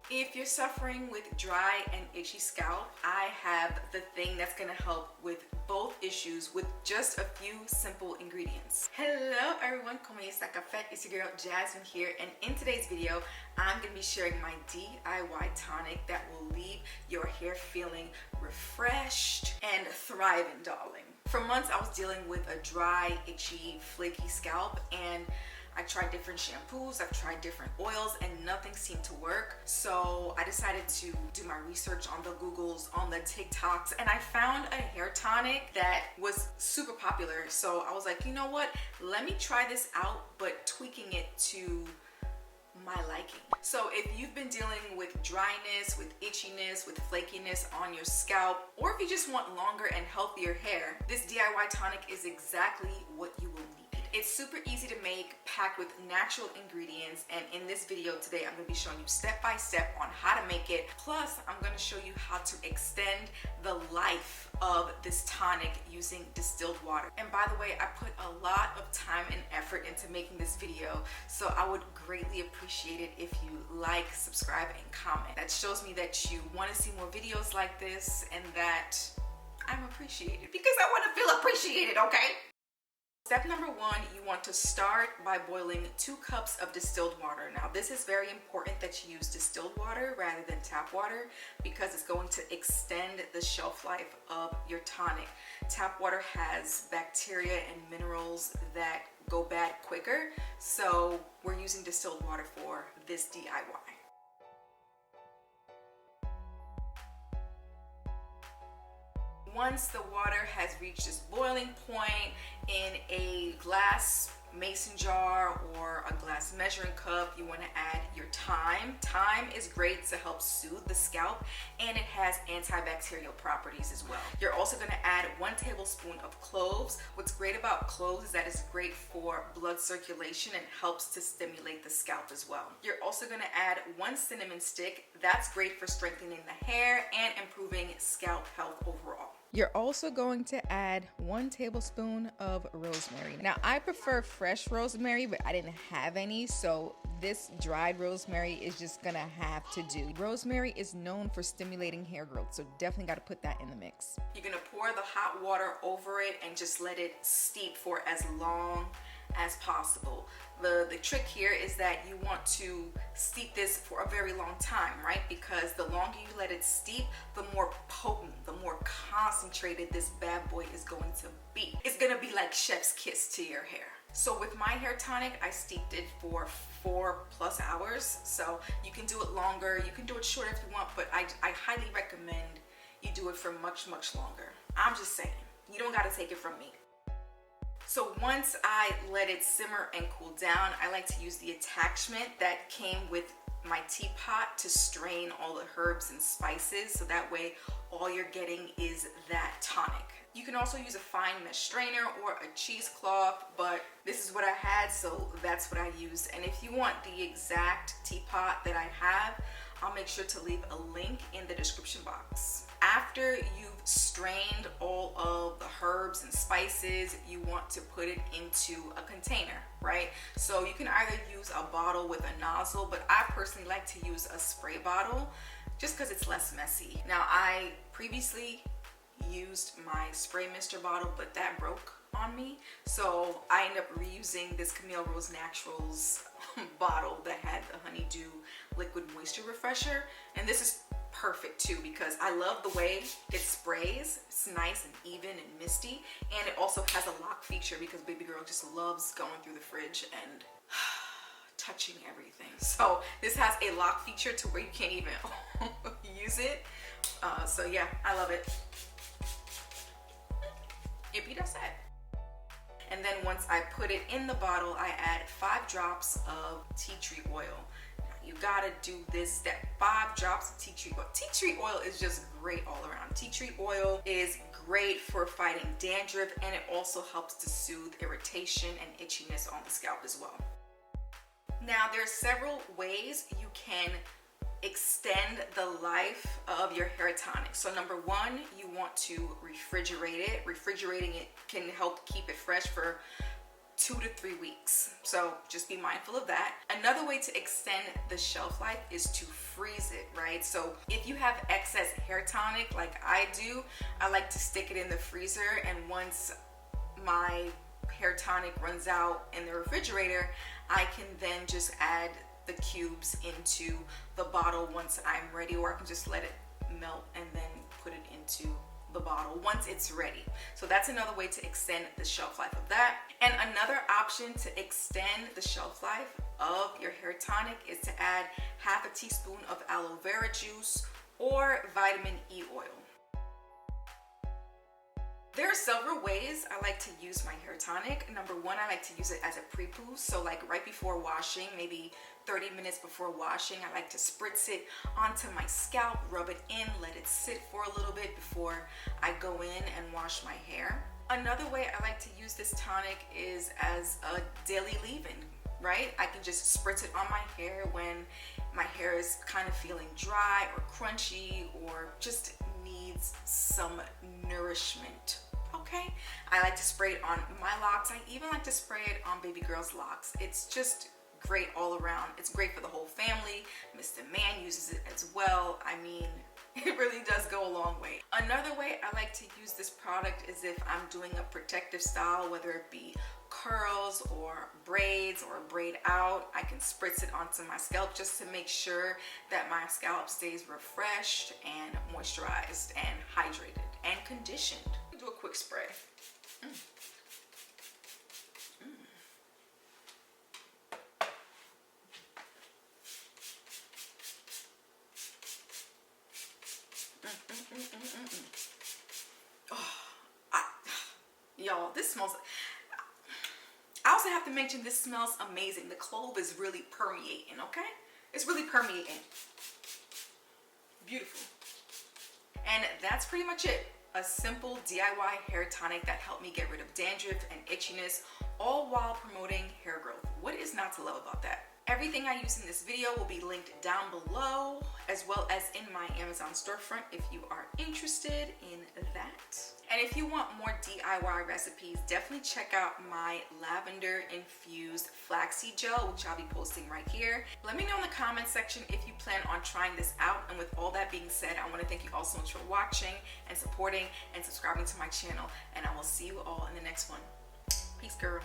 If you're suffering with dry and itchy scalp, I have the thing that's gonna help with both issues with just a few simple ingredients. Hello everyone, como esta café? It's your girl Jasmine here, and in today's video, I'm gonna be sharing my DIY tonic that will leave your hair feeling refreshed and thriving, darling. For months, I was dealing with a dry, itchy, flaky scalp, and I tried different shampoos, I've tried different oils, and nothing seemed to work. So I decided to do my research on the Googles, on the TikToks, and I found a hair tonic that was super popular. So I was like, you know what? Let me try this out, but tweaking it to my liking. So if you've been dealing with dryness, with itchiness, with flakiness on your scalp, or if you just want longer and healthier hair, this DIY tonic is exactly what you will need. It's super easy to make, packed with natural ingredients, and in this video today I'm going to be showing you step by step on how to make it. Plus I'm going to show you how to extend the life of this tonic using distilled water. And by the way, I put a lot of time and effort into making this video, so I would greatly appreciate it if you like, subscribe, and comment. That shows me that you want to see more videos like this and that I'm appreciated, because I want to feel appreciated, okay? Step number one, you want to start by boiling 2 cups of distilled water. Now, this is very important that you use distilled water rather than tap water because it's going to extend the shelf life of your tonic. Tap water has bacteria and minerals that go bad quicker, so we're using distilled water for this DIY. Once the water has reached its boiling point, in a glass mason jar or a glass measuring cup, you want to add your thyme. Thyme is great to help soothe the scalp, and it has antibacterial properties as well. You're also going to add 1 tablespoon of cloves. What's great about cloves is that it's great for blood circulation and helps to stimulate the scalp as well. You're also going to add 1 cinnamon stick. That's great for strengthening the hair and improving scalp health overall. You're also going to add 1 tablespoon of rosemary. Now, I prefer fresh rosemary, but I didn't have any, so this dried rosemary is just gonna have to do. Rosemary is known for stimulating hair growth, so definitely gotta put that in the mix. You're gonna pour the hot water over it and just let it steep for as long as possible. The trick here is that you want to steep this for a very long time, right? Because the longer you let it steep, the more potent, the more concentrated this bad boy is going to be. It's gonna be like chef's kiss to your hair. So with my hair tonic, I steeped it for 4+ hours. So you can do it longer, you can do it shorter if you want, but I highly recommend you do it for much, much longer. I'm just saying, you don't gotta take it from me. So once I let it simmer and cool down, I like to use the attachment that came with my teapot to strain all the herbs and spices, so that way all you're getting is that tonic. You can also use a fine mesh strainer or a cheesecloth, but this is what I had, so that's what I used. And if you want the exact teapot that I have, I'll make sure to leave a link in the description box. After you've strained all of the herbs and spices, you want to put it into a container, right? So you can either use a bottle with a nozzle, but I personally like to use a spray bottle just because it's less messy. Now, I previously used my spray mister bottle, but that broke on me, so I ended up reusing this Camille Rose Naturals bottle that had the honeydew liquid moisture refresher, and this is perfect too because I love the way it sprays. It's nice and even and misty, and it also has a lock feature because baby girl just loves going through the fridge and touching everything. So this has a lock feature to where you can't even use it. So yeah, I love it. Yippee, that's it. And then once I put it in the bottle, I add 5 drops of tea tree oil. You gotta do this step. 5 drops of tea tree oil. Tea tree oil is just great all around. Tea tree oil is great for fighting dandruff, and it also helps to soothe irritation and itchiness on the scalp as well. Now, there are several ways you can extend the life of your hair tonic. So number 1, you want to refrigerate it. Refrigerating it can help keep it fresh for 2 to 3 weeks. So just be mindful of that. Another way to extend the shelf life is to freeze it, right? So if you have excess hair tonic like I do, I like to stick it in the freezer, and once my hair tonic runs out in the refrigerator, I can then just add the cubes into the bottle once I'm ready, or I can just let it melt and then put it into the bottle once it's ready. So that's another way to extend the shelf life of that. And another option to extend the shelf life of your hair tonic is to add half a teaspoon of aloe vera juice or vitamin E oil. There are several ways I like to use my hair tonic. Number one, I like to use it as a pre-poo. So like right before washing, maybe 30 minutes before washing, I like to spritz it onto my scalp, rub it in, let it sit for a little bit before I go in and wash my hair. Another way I like to use this tonic is as a daily leave-in, right? I can just spritz it on my hair when my hair is kind of feeling dry or crunchy or just needs some nourishment. Okay, I like to spray it on my locks. I even like to spray it on baby girl's locks. It's just great all around. It's great for the whole family. Mr. Man uses it as well. I mean, it really does go a long way. Another way I like to use this product is if I'm doing a protective style, whether it be curls or braids or braid out. I can spritz it onto my scalp just to make sure that my scalp stays refreshed and moisturized and hydrated and conditioned. Do a quick spray. Y'all, this smells. I also have to mention this smells amazing. The clove is really permeating, okay? It's really permeating. Beautiful. And that's pretty much it. A simple DIY hair tonic that helped me get rid of dandruff and itchiness, all while promoting hair growth. What is not to love about that? Everything I use in this video will be linked down below, as well as in my Amazon storefront if you are interested in that. And if you want more DIY recipes, definitely check out my lavender infused flaxseed gel, which I'll be posting right here. Let me know in the comment section if you plan on trying this out. And with all that being said, I want to thank you all so much for watching and supporting and subscribing to my channel. And I will see you all in the next one. Peace, girl.